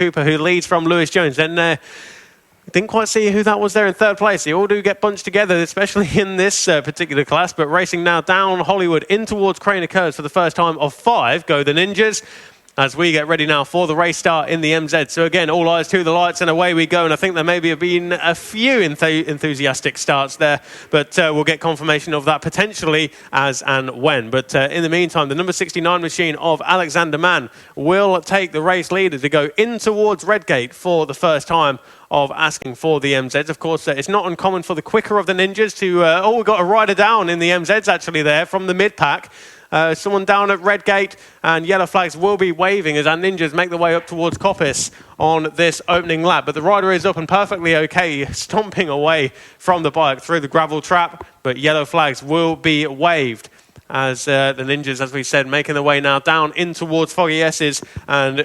Cooper, who leads from Lewis Jones. Then didn't quite see who that was there in third place. They all do get bunched together, especially in this particular class. But racing now down Hollywood in towards Craner Curves for the first time of 5 go the Ninjas, as we get ready now for the race start in the MZ. So again, all eyes to the lights and away we go. And I think there maybe have been a few enthusiastic starts there, but we'll get confirmation of that potentially as and when. But in the meantime, the number 69 machine of Alexander Mann will take the race leader to go in towards Redgate for the first time of asking for the MZs. Of course, it's not uncommon for the quicker of the Ninjas to... we've got a rider down in the MZs actually there from the mid-pack. Someone down at Redgate, and yellow flags will be waving as our Ninjas make their way up towards Coppice on this opening lap. But the rider is up and perfectly okay, stomping away from the bike through the gravel trap, but yellow flags will be waved as the Ninjas, as we said, making their way now down in towards Foggy S's and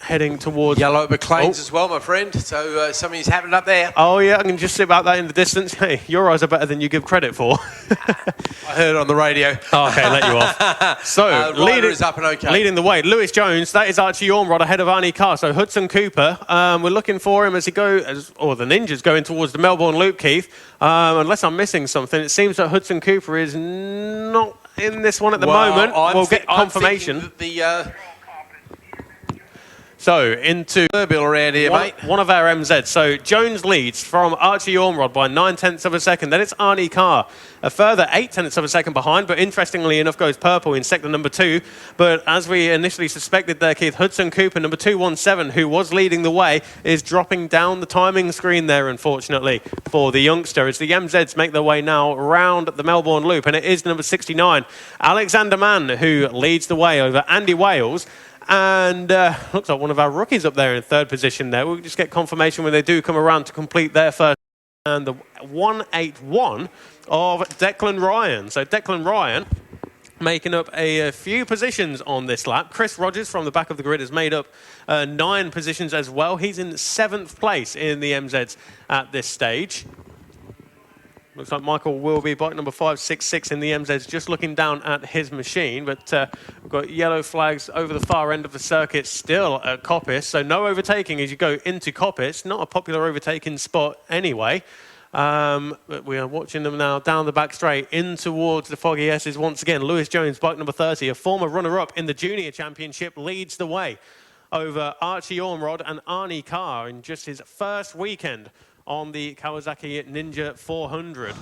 heading towards... Yellow at McLean's as well, my friend. So something's happening up there. Oh, yeah, I can just see about that in the distance. Hey, your eyes are better than you give credit for. I heard it on the radio. Oh, okay, let you off. So, is up and okay. Leading the way, Lewis Jones. That is Archie Ormrod ahead of Arnie Carr. So, Hudson Cooper, we're looking for him as he goes, or the Ninjas going towards the Melbourne Loop, Keith. Unless I'm missing something, it seems that Hudson Cooper is not in this one at the moment. We'll get confirmation. So, into around here, one of our MZs. So, Jones leads from Archie Ormrod by 9/10 of a second. Then it's Arnie Carr, a further 8/10 of a second behind. But interestingly enough, goes purple in sector number 2. But as we initially suspected there, Keith, Hudson Cooper, number 217, who was leading the way, is dropping down the timing screen there, unfortunately, for the youngster. As the MZs make their way now around the Melbourne Loop. And it is number 69, Alexander Mann, who leads the way over Andy Wales. And looks like one of our rookies up there in third position there. We'll just get confirmation when they do come around to complete their first. And the 181 of Declan Ryan. So Declan Ryan making up a few positions on this lap. Chris Rogers from the back of the grid has made up 9 positions as well. He's in 7th place in the MZs at this stage. Looks like Michael will be bike number 566 in the MZs, just looking down at his machine. But we've got yellow flags over the far end of the circuit still at Coppice. So no overtaking as you go into Coppice. Not a popular overtaking spot anyway. But we are watching them now down the back straight in towards the Foggy S's once again. Lewis Jones, bike number 30, a former runner-up in the Junior Championship, leads the way over Archie Ormrod and Arnie Carr in just his first weekend on the Kawasaki Ninja 400.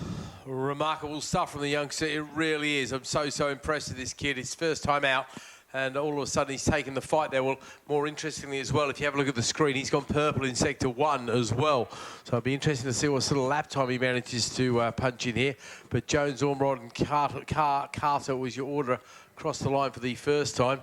Remarkable stuff from the youngster, it really is. I'm so impressed with this kid. His first time out, and all of a sudden he's taken the fight there. Well, more interestingly as well, if you have a look at the screen, he's gone purple in sector 1 as well. So it'll be interesting to see what sort of lap time he manages to punch in here. But Jones, Ormrod and Carter was your order across the line for the first time.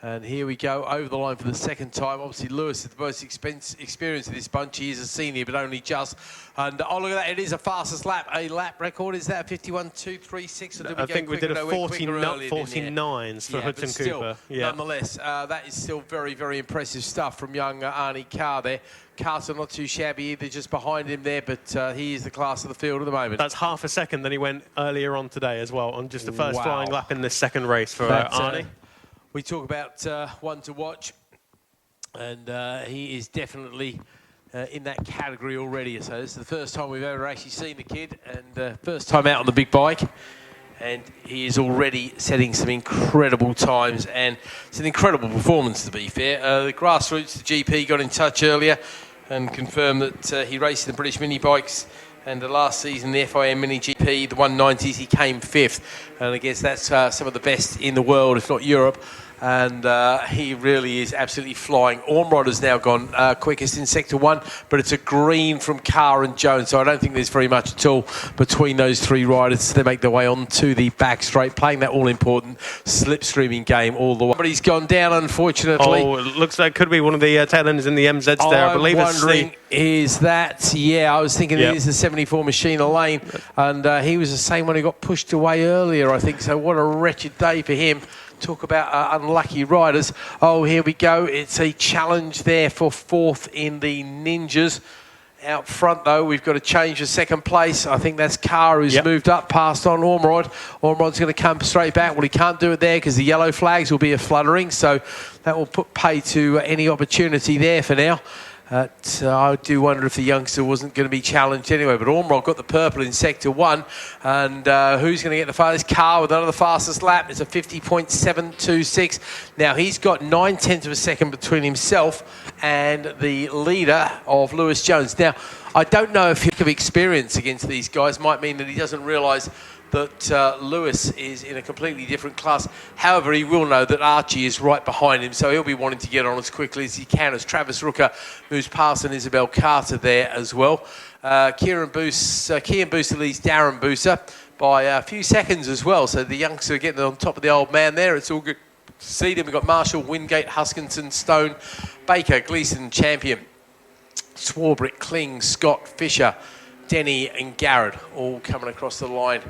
And here we go, over the line for the second time. Obviously, Lewis is the most experienced of this bunch. He is a senior, but only just. And, oh, look at that. It is a fastest lap. A lap record, is that 51.236? I think we did a 49s for Hudson Cooper. Yeah. Nonetheless, that is still very impressive stuff from young Arnie Carr there. Carter not too shabby either, just behind him there, but he is the class of the field at the moment. That's half a second than he went earlier on today as well, on just the first flying lap in this second race for Arnie. We talk about one to watch, and he is definitely in that category already. So this is the first time we've ever actually seen the kid, and first time out on the big bike. And he is already setting some incredible times, and it's an incredible performance, to be fair. The grassroots, the GP, got in touch earlier and confirmed that he raced in the British mini bikes. And the last season, the FIM Mini GP, the 190s, he came 5th. And I guess that's some of the best in the world, if not Europe. And he really is absolutely flying. Ormrod has now gone quickest in sector 1, but it's a green from Carr and Jones, so I don't think there's very much at all between those 3 riders. They make their way onto the back straight, playing that all-important slipstreaming game all the way. But he's gone down, unfortunately. Oh, it looks like it could be one of the tail enders in the MZs there. I believe it's wondering, is that... Yeah, I was thinking it is the 74 Machine Lane, and he was the same one who got pushed away earlier, I think. So what a wretched day for him. Talk about unlucky riders. Oh, here we go. It's a challenge there for 4th in the Ninjas. Out front, though, we've got to change the second place. I think that's Carr who's moved up past on Ormrod. Ormrod's going to come straight back. Well, he can't do it there because the yellow flags will be a fluttering, so that will put pay to any opportunity there for now. I do wonder if the youngster wasn't going to be challenged anyway, but Ormrod got the purple in Sector 1, and who's going to get the farthest? Carr with another fastest lap. It's a 50.726. Now, he's got 9/10 of a second between himself and the leader of Lewis Jones. Now, I don't know if his experience against these guys might mean that he doesn't realise that Lewis is in a completely different class. However, he will know that Archie is right behind him, so he'll be wanting to get on as quickly as he can as Travis Rooker moves past and Isabel Carter there as well. Kian Booster leads Darren Booster by a few seconds as well, so the youngster getting on top of the old man there. It's all good to see them. We've got Marshall, Wingate, Huskinson, Stone, Baker, Gleeson, Champion, Swarbrick, Kling, Scott, Fisher, Denny and Garrett all coming across the line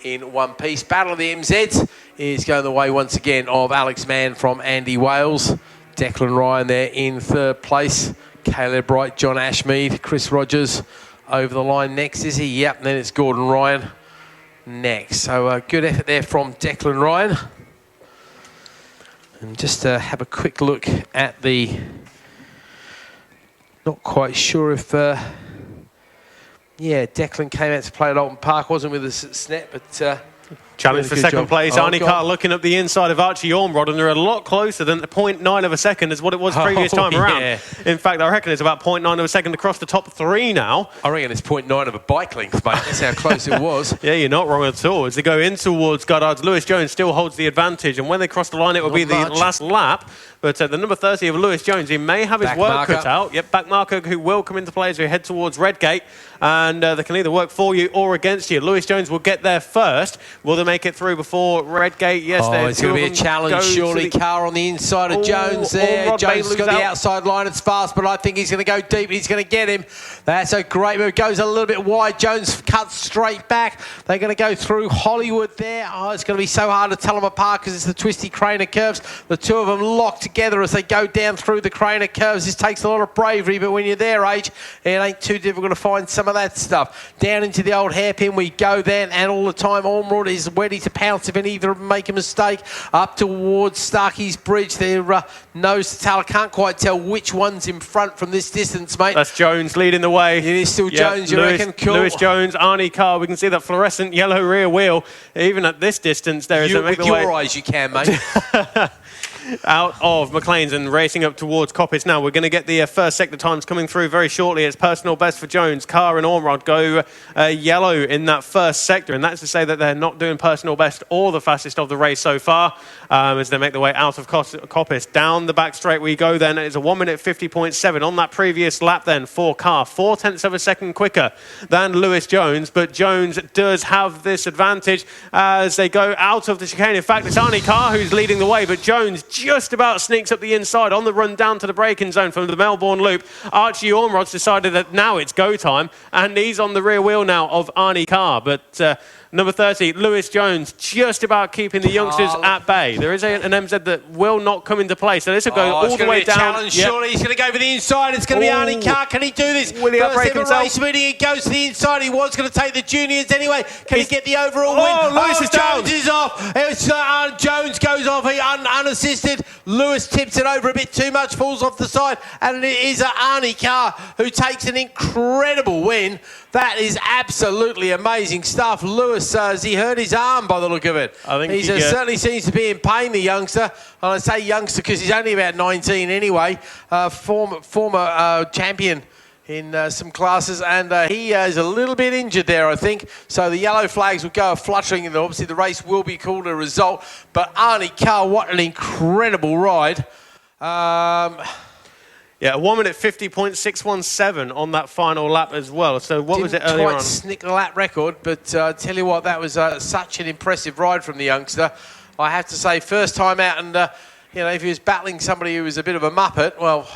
in one piece. Battle of the MZs is going the way once again of Alex Mann from Andy Wales. Declan Ryan there in third place. Caleb Wright, John Ashmead, Chris Rogers over the line next, is he? Yep, and then it's Gordon Ryan next. So good effort there from Declan Ryan. And just to have a quick look at the... Not quite sure if... Yeah, Declan came out to play at Alton Park, wasn't with us at SNET, but... Challenge for second place. Arnie Carr looking up the inside of Archie Ormrod, and they're a lot closer than the 0.9 of a second as what it was previous time around. In fact, I reckon it's about 0.9 of a second across the top three now. I reckon it's 0.9 of a bike length, mate. That's how close it was. Yeah, you're not wrong at all. As they go in towards Goddard's, Lewis Jones still holds the advantage, and when they cross the line, it will be the last lap. But the number 30 of Lewis Jones, he may have his work cut out. Yep, back marker who will come into play as we head towards Redgate, and they can either work for you or against you. Lewis Jones will get there first. Will they make it through before Redgate? Yes, it's going to be a challenge. Surely Carr on the inside of Jones there. Jones has got the outside line. It's fast, but I think he's going to go deep. He's going to get him. That's a great move. Goes a little bit wide. Jones cuts straight back. They're going to go through Hollywood there. Oh, it's going to be so hard to tell them apart because it's the twisty Craner curves. The two of them locked together as they go down through the Craner curves. This takes a lot of bravery, but when you're their age, it ain't too difficult to find some of that stuff. Down into the old hairpin we go then, and all the time Ormrod is ready to pounce if any either of them make a mistake. Up towards Starkey's Bridge, their nose to tail. I can't quite tell which one's in front from this distance, mate. That's Jones leading the way. It is still Jones, you reckon? Cool. Lewis Jones, Arnie Carr. We can see that fluorescent yellow rear wheel. Even at this distance, there is a with your eyes, you can, mate. Out of McLean's and racing up towards Coppice now. We're going to get the first sector times coming through very shortly. It's personal best for Jones. Carr and Ormrod go yellow in that first sector, and that's to say that they're not doing personal best or the fastest of the race so far as they make their way out of Coppice. Down the back straight we go then. It's a 1 minute 50.7 on that previous lap then for Carr. 0.4 of a second quicker than Lewis Jones, but Jones does have this advantage as they go out of the chicane. In fact, it's Arnie Carr who's leading the way, but Jones just about sneaks up the inside on the run down to the braking zone from the Melbourne Loop. Archie Ormrod's decided that now it's go time, and he's on the rear wheel now of Arnie Carr. But number 30, Lewis Jones, just about keeping the youngsters at bay. There is an MZ that will not come into play, so this will go all the way down. Challenge. Surely he's going to go for the inside. It's going to be Arnie Carr. Can he do this? Will he outbreak himself? Race meeting, he goes to the inside. He was going to take the juniors anyway. Can he get the overall win? Lewis is Jones is off. Jones goes off unassisted. Lewis tips it over a bit too much, falls off the side, and it is Arnie Carr who takes an incredible win. That is absolutely amazing stuff. Lewis, has he hurt his arm by the look of it? I think he certainly seems to be in pain, the youngster. And I say youngster because he's only about 19 anyway. Former champion in some classes, and he is a little bit injured there, I think. So the yellow flags will go fluttering, and obviously the race will be called a result. But Arnie Carr, what an incredible ride. Yeah, 1 minute 50.617 on that final lap as well. So what was it earlier on? Didn't quite snick the lap record, but tell you what, that was such an impressive ride from the youngster. I have to say, first time out, and if he was battling somebody who was a bit of a muppet, well,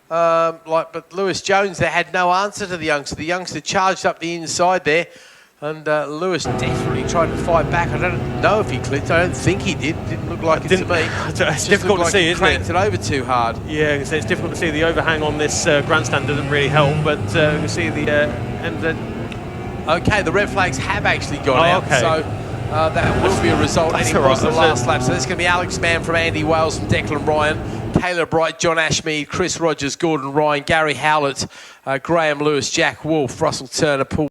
but Lewis Jones there had no answer to the youngster. The youngster charged up the inside there. And Lewis definitely tried to fight back. I don't know if he clipped. I don't think he did. Didn't look like it to me. It's difficult to see, isn't it? Cranked it over too hard. Yeah, it's difficult to see. The overhang on this grandstand doesn't really help, but you can see the Okay, the red flags have actually gone out, okay. so that will be a result. And it all was right, the last lap. So this is going to be Alex Mann from Andy Wales and Declan Ryan, Caleb Bright, John Ashmead, Chris Rogers, Gordon Ryan, Gary Howlett, Graham Lewis, Jack Wolf, Russell Turner, Paul